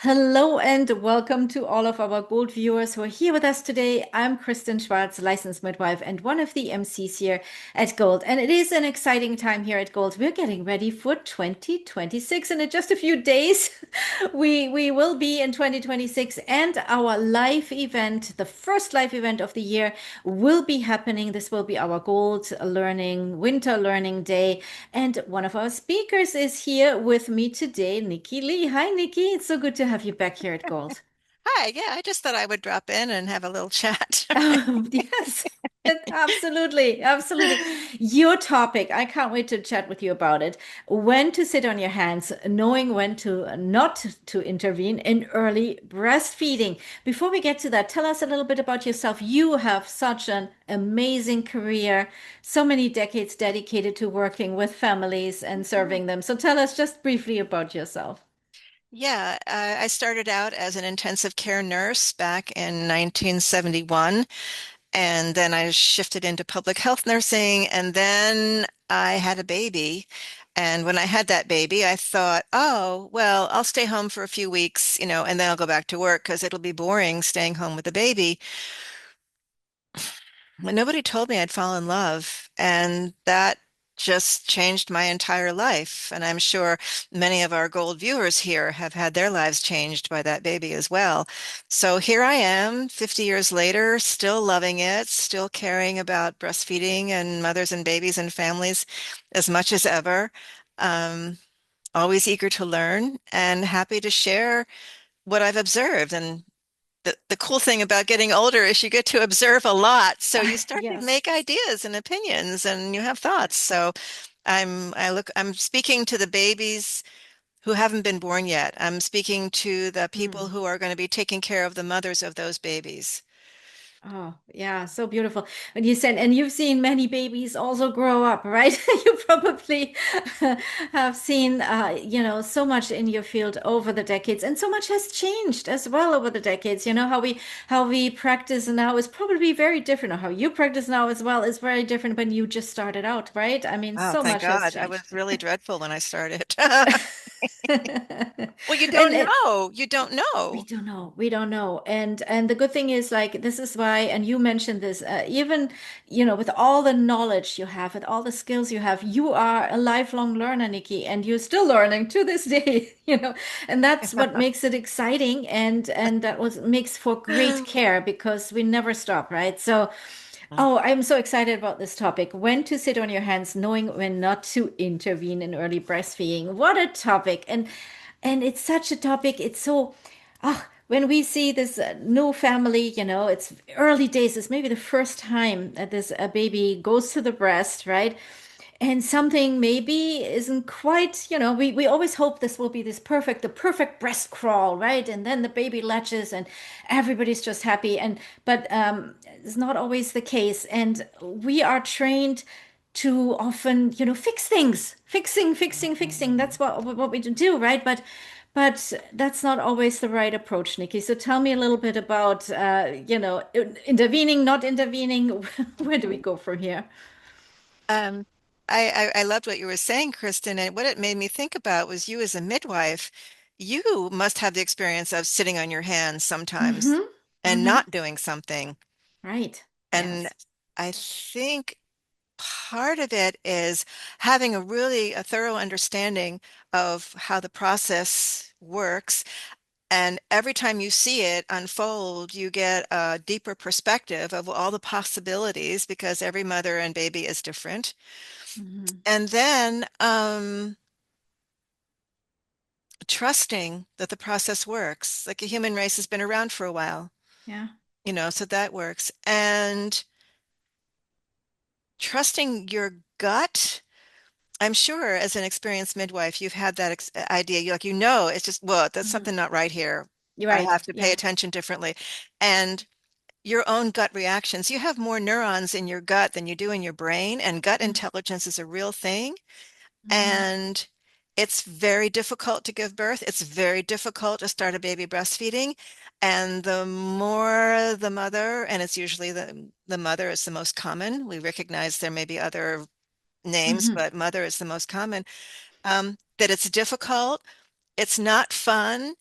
Hello and welcome to all of our Gold viewers who are here with us today. I'm Kristen Schwartz, licensed midwife and one of the MCs here at Gold. And it is an exciting time here at Gold. We're getting ready for 2026, and in just a few days we will be in 2026, and our live event, the first live event of the year, will be happening. This will be our Gold Learning Winter Learning Day. And one of our speakers is here with me today, Nikki Lee. Hi, Nikki. It's so good to have you back here at Gold. Hi, yeah, I just thought I would drop in and have a little chat. Yes, absolutely. Absolutely. Your topic, I can't wait to chat with you about it. When to sit on your hands, knowing when to not to intervene in early breastfeeding. Before we get to that, tell us a little bit about yourself. You have such an amazing career, so many decades dedicated to working with families and serving them. So tell us just briefly about yourself. Yeah, I started out as an intensive care nurse back in 1971, and then I shifted into public health nursing, and then I had a baby. And when I had that baby, I thought, oh, well, I'll stay home for a few weeks, and then I'll go back to work because it'll be boring staying home with the baby. Well, nobody told me I'd fall in love, and that just changed my entire life. And I'm sure many of our gold viewers here have had their lives changed by that baby as well. So here I am, 50 years later, still loving it, still caring about breastfeeding and mothers and babies and families as much as ever. Um, Always eager to learn and happy to share what I've observed. And the cool thing about getting older is you get to observe a lot. So you start to Yes. make ideas and opinions and you have thoughts. So I'm speaking to the babies who haven't been born yet. I'm speaking to the people Hmm. who are going to be taking care of the mothers of those babies. Oh, yeah, so beautiful. And you said, and you've seen many babies also grow up, right? You probably have seen, so much in your field over the decades, and so much has changed as well over the decades. You know, how we practice now is probably very different, or how you practice now as well is very different when you just started out, right? I mean, Oh, so thank much has God. I was changed. really dreadful when I started. Well, you And don't know. You don't we know. don't know. We don't know. And the good thing is, like, this is why, and you mentioned this, even, with all the knowledge you have, with all the skills you have, you are a lifelong learner, Nikki, and you're still learning to this day, and that's what makes it exciting, and that was makes for great care because we never stop, right? So, oh, I'm so excited about this topic. When to sit on your hands, knowing when not to intervene in early breastfeeding. What a topic. And it's such a topic. It's so, when we see this new family, it's early days. It's maybe the first time that this baby goes to the breast, right? And something maybe isn't quite, we always hope this will be the perfect breast crawl, right? And then the baby latches and everybody's just happy. But it's not always the case. And we are trained to often, fix things, fixing. That's what we do, right? But that's not always the right approach, Nikki. So tell me a little bit about, intervening, not intervening. Where do we go from here? Um, I loved what you were saying, Kristen, and what it made me think about was you as a midwife. You must have the experience of sitting on your hands sometimes Mm-hmm. and Mm-hmm. not doing something. Right. And Yes. I think part of it is having a thorough understanding of how the process works. And every time you see it unfold, you get a deeper perspective of all the possibilities because every mother and baby is different. Hmm. And then trusting that the process works. Like a human race has been around for a while, Yeah. so that works. And trusting your gut. I'm sure as an experienced midwife, you've had that idea. It's just, well, that's Hmm. something not right here. You're I right. have to pay Yeah. attention differently. And your own gut reactions, you have more neurons in your gut than you do in your brain, and gut intelligence is a real thing. Mm-hmm. And it's very difficult to give birth. It's very difficult to start a baby breastfeeding. And the more the mother, and it's usually the mother is the most common. We recognize there may be other names, Hmm. but mother is the most common. That it's difficult, it's not fun,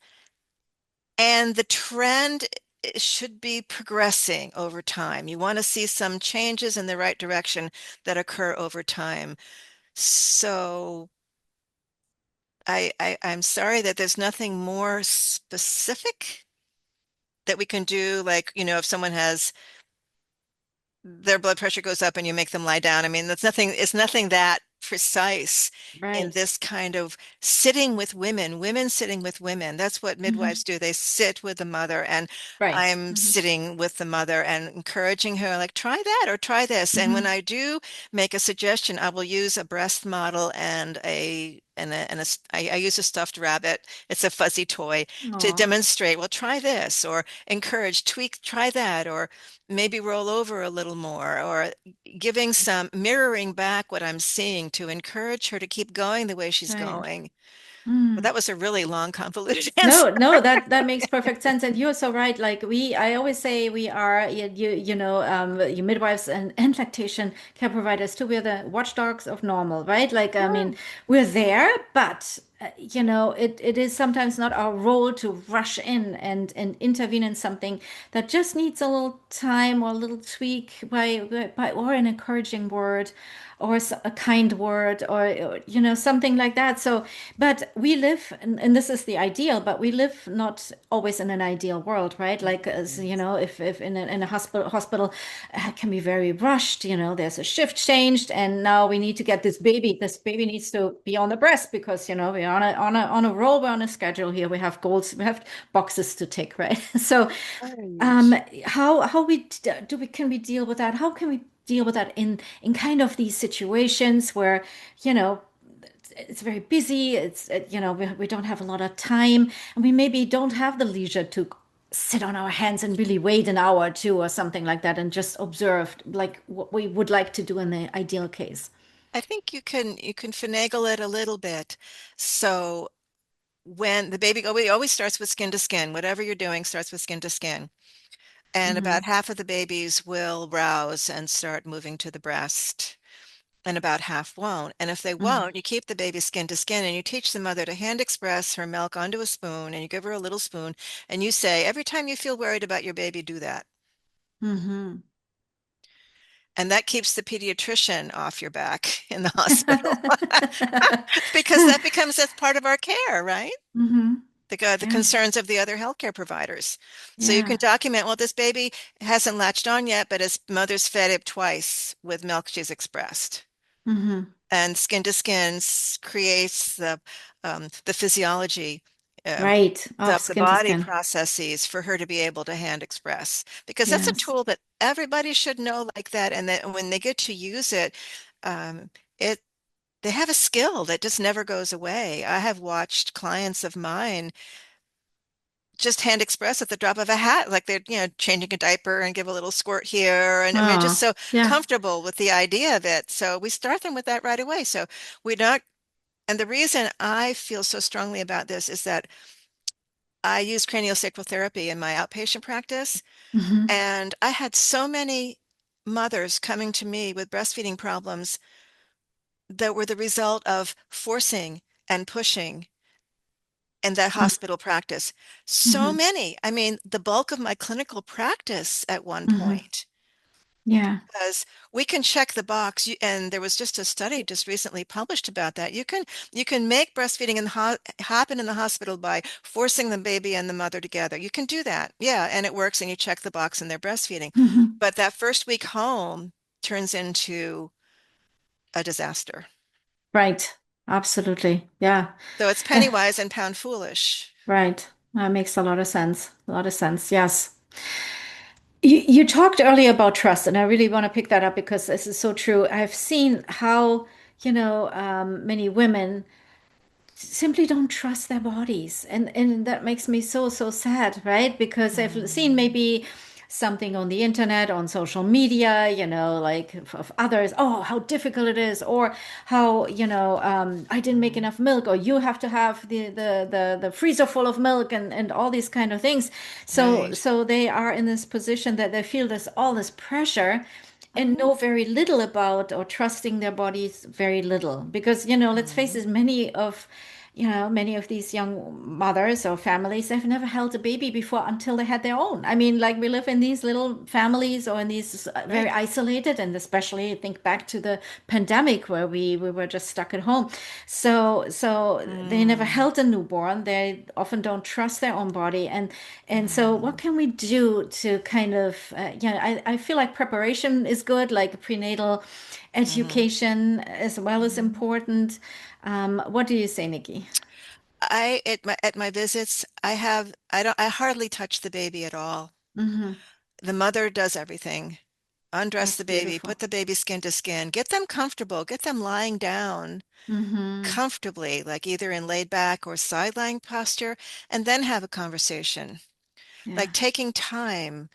And the trend should be progressing over time. You want to see some changes in the right direction that occur over time. So I'm sorry that there's nothing more specific that we can do. Like, if someone has their blood pressure goes up and you make them lie down. I mean, it's nothing that precise in Right. this kind of sitting with women sitting with women. That's what midwives Hmm. do. They sit with the mother, and Right. I'm Hmm. sitting with the mother and encouraging her, like, try that or try this. And when Hmm. I do make a suggestion, I will use a breast model I use a stuffed rabbit. It's a fuzzy toy to Aw, demonstrate, well, try this, or encourage, tweak, try that, or maybe roll over a little more, or giving some mirroring back what I'm seeing to encourage her to keep going the way she's right. going. But Mm. that was a really long, convoluted answer. No, no, that makes perfect sense, and you're so right. Like I always say, we are you midwives and lactation care providers too. We're the watchdogs of normal, right? Like, I mean, Sure. we're there, but it is sometimes not our role to rush in and intervene in something that just needs a little time or a little tweak by or an encouraging word or a kind word or something like that. So, but we live, and this is the ideal, but we live not always in an ideal world, right? Like, as you Yes. know, if in a hospital can be very rushed. There's a shift changed, and now we need to get this baby. This baby needs to be on the breast because we're on a roll, we're on a schedule here. We have goals, we have boxes to tick, right? So, um, Right. how we do we can we deal with that? How can we deal with that in kind of these situations where, you know, it's very busy. We don't have a lot of time, and we maybe don't have the leisure to sit on our hands and really wait an hour or two or something like that and just observe like what we would like to do in the ideal case. I think you can finagle it a little bit. So when the baby always starts with skin to skin, whatever you're doing starts with skin to skin. And about Hmm. half of the babies will rouse and start moving to the breast, and about half won't. And if they Hmm. won't, you keep the baby skin to skin and you teach the mother to hand express her milk onto a spoon, and you give her a little spoon and you say, every time you feel worried about your baby, do that. Hmm. And that keeps the pediatrician off your back in the hospital because that becomes that's part of our care, right? Hmm. The Yeah. concerns of the other healthcare providers. So you can Yeah. document, well, this baby hasn't latched on yet, but his mother's fed it twice with milk she's expressed. Hmm. And skin to skin creates the physiology um, Right. Of of the skin to body skin. processes for her to be able to hand express, because that's a Yes. tool that everybody should know like that. And that when they get to use it, um, it they have a skill that just never goes away. I have watched clients of mine just hand express at the drop of a hat, like they're, changing a diaper and give a little squirt here. And I mean, just Oh, so yeah. comfortable with the idea of it. So we start them with that right away. So we not, and the reason I feel so strongly about this is that I use craniosacral therapy in my outpatient practice. Hmm. And I had so many mothers coming to me with breastfeeding problems that were the result of forcing and pushing in that hospital practice. So Hmm. many. I mean, the bulk of my clinical practice at one Hmm. point, Yeah. because we can check the box, and there was just a study just recently published about that. You can make breastfeeding happen in the hospital by forcing the baby and the mother together. You can do that. Yeah, and it works, and you check the box and they're breastfeeding. Hmm. But that first week home turns into a disaster. Right. Absolutely. Yeah. So it's penny That, wise and pound foolish. right. That makes a lot of sense. A lot of sense. Yes. You talked earlier about trust, and I really want to pick that up because this is so true. I've seen how, many women simply don't trust their bodies, and that makes me so sad, right? Because I've seen Mm, maybe something on the internet, on social media, like of others, oh, how difficult it is, or how, I didn't make mm, enough milk, or you have to have the freezer full of milk, and all these kind of things. So right. so they are in this position that they feel all this pressure and Mhm, know very little about, or trusting their bodies very little, because let's face mhm. it, many of many of these young mothers or families, they've never held a baby before until they had their own. I mean, like we live in these little families or in these very Right. isolated, and especially think back to the pandemic where we were just stuck at home. So they never Mm, held a newborn. They often don't trust their own body, and so what mm, can we do to kind of I feel like preparation is good, like prenatal mhm, education as well is mhm. important. What do you say, Nikki? At my visits, I hardly touch the baby at all. Hmm. The mother does everything. Undress That's the baby, beautiful. put the baby skin to skin, get them comfortable, get them lying down Hmm. comfortably, like either in laid back or side lying posture, and then have a conversation. Yeah. Like taking time.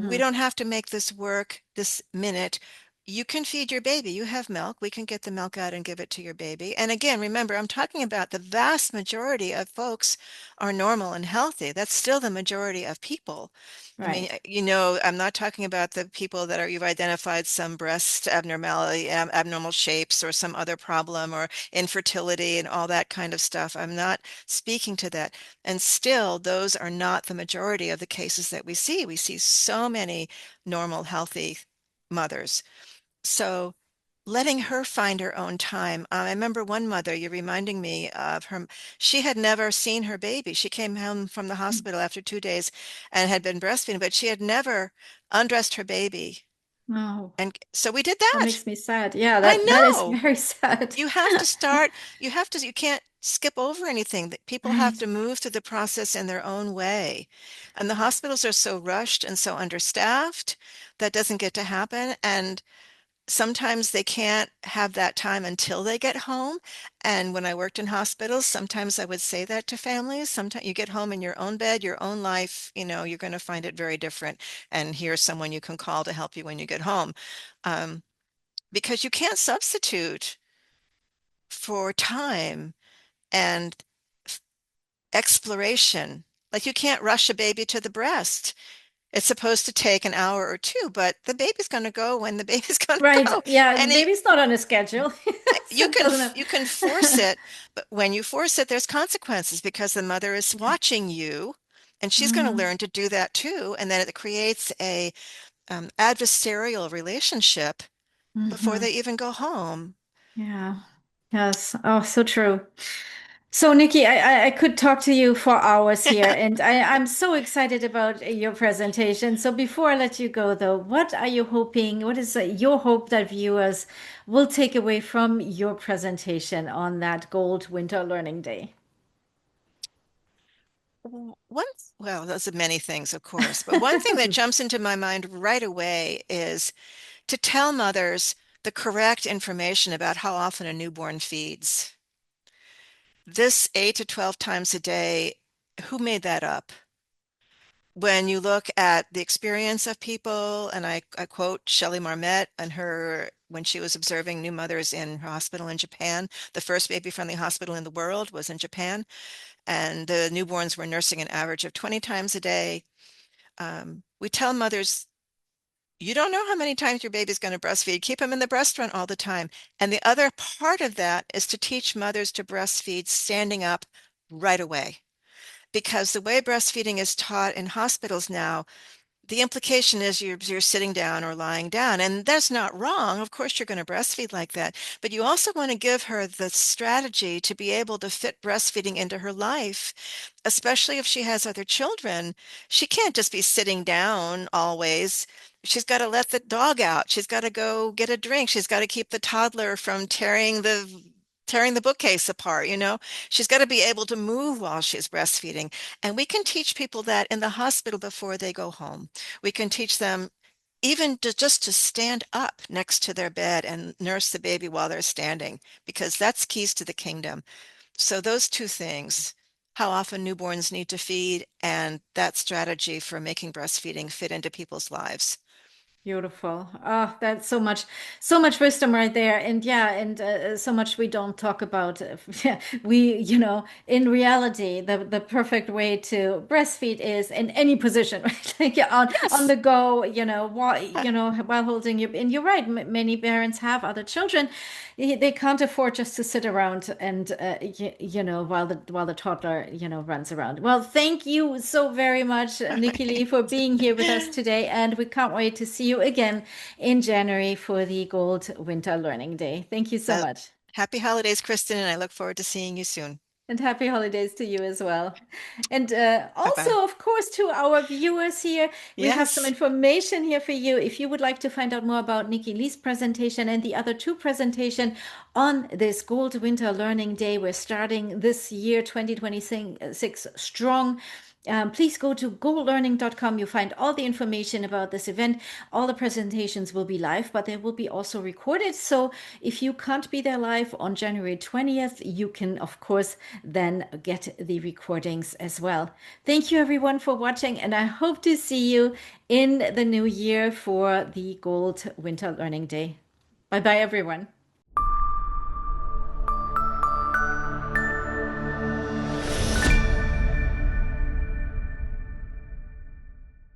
We Hmm. don't have to make this work this minute. You can feed your baby. You have milk. We can get the milk out and give it to your baby. And again, remember, I'm talking about the vast majority of folks are normal and healthy. That's still the majority of people. I mean, Right. I'm not talking about the people that you've identified some breast abnormality, abnormal shapes, or some other problem, or infertility and all that kind of stuff. I'm not speaking to that. And still, those are not the majority of the cases that we see. We see so many normal, healthy mothers. So letting her find her own time. I remember one mother, you're reminding me of her. She had never seen her baby. She came home from the hospital after 2 days and had been breastfeeding, but she had never undressed her baby. Oh, And so we did that that. makes me sad. Yeah, I that is know. very sad. You have to start, you can't skip over anything. That people have Right. to move through the process in their own way. And the hospitals are so rushed and so understaffed that doesn't get to happen. And sometimes they can't have that time until they get home. And when I worked in hospitals, sometimes I would say that to families. Sometimes you get home in your own bed, your own life, you're going to find it very different. And here's someone you can call to help you when you get home. Um, because you can't substitute for time and exploration. Like you can't rush a baby to the breast. It's supposed to take an hour or two, but the baby's going to go when the baby's going to Right. go. Yeah, the And baby's not on a schedule. So you it can doesn't you can force have. it, but when you force it, there's consequences because the mother is Yeah. watching you, and she's going to Hmm. learn to do that too. And then it creates a adversarial relationship before Hmm. they even go home. Yeah. Yes. Oh, so true. So, Nikki, I could talk to you for hours here, and I'm so excited about your presentation. So, before I let you go, though, what are you hoping? What is your hope that viewers will take away from your presentation on that Gold Winter Learning Day? One, well, those are many things, of course, but one thing that jumps into my mind right away is to tell mothers the correct information about how often a newborn feeds. This 8 to 12 times a day, who made that up? When you look at the experience of people, and I quote Shelley Marmette and her when she was observing new mothers in her hospital in Japan, the first baby-friendly hospital in the world was in Japan, and the newborns were nursing an average of 20 times a day. We tell mothers, you don't know how many times your baby's going to breastfeed. Keep them in the breast run all the time. And the other part of that is to teach mothers to breastfeed standing up right away. Because the way breastfeeding is taught in hospitals now, the implication is you're sitting down or lying down, and that's not wrong. Of course, you're going to breastfeed like that, but you also want to give her the strategy to be able to fit breastfeeding into her life, especially if she has other children. She can't just be sitting down always. She's got to let the dog out. She's got to go get a drink. She's got to keep the toddler from tearing the bookcase apart, you know. She's got to be able to move while she's breastfeeding. And we can teach people that in the hospital before they go home. We can teach them even just to stand up next to their bed and nurse the baby while they're standing, because that's keys to the kingdom. So those two things, how often newborns need to feed, and that strategy for making breastfeeding fit into people's lives. Beautiful. Oh, that's so much wisdom right there. And yeah, and so much we don't talk about. We, in reality, the perfect way to breastfeed is in any position, right? Like on Yes. the go, while holding your. And you're right. M Many parents have other children. They can't afford just to sit around and while the toddler runs around. Well, thank you so very much, All Nikki Lee, right. for being here with us today, and we can't wait to see you again in January for the Gold Winter Learning Day. Thank you so Uh, much. Happy holidays, Kristen, and I look forward to seeing you soon. And happy holidays to you as well. And Bye-bye. also, of course, to our viewers here, we have some Yes. information here for you. If you would like to find out more about Nikki Lee's presentation and the other two presentation on this Gold Winter Learning Day, we're starting this year, 2026, strong. Please go to golearning.com. You'll find all the information about this event. All the presentations will be live, but they will be also recorded. So if you can't be there live on January 20th, you can, of course, then get the recordings as well. Thank you, everyone, for watching, and I hope to see you in the new year for the Gold Winter Learning Day. Bye bye, everyone.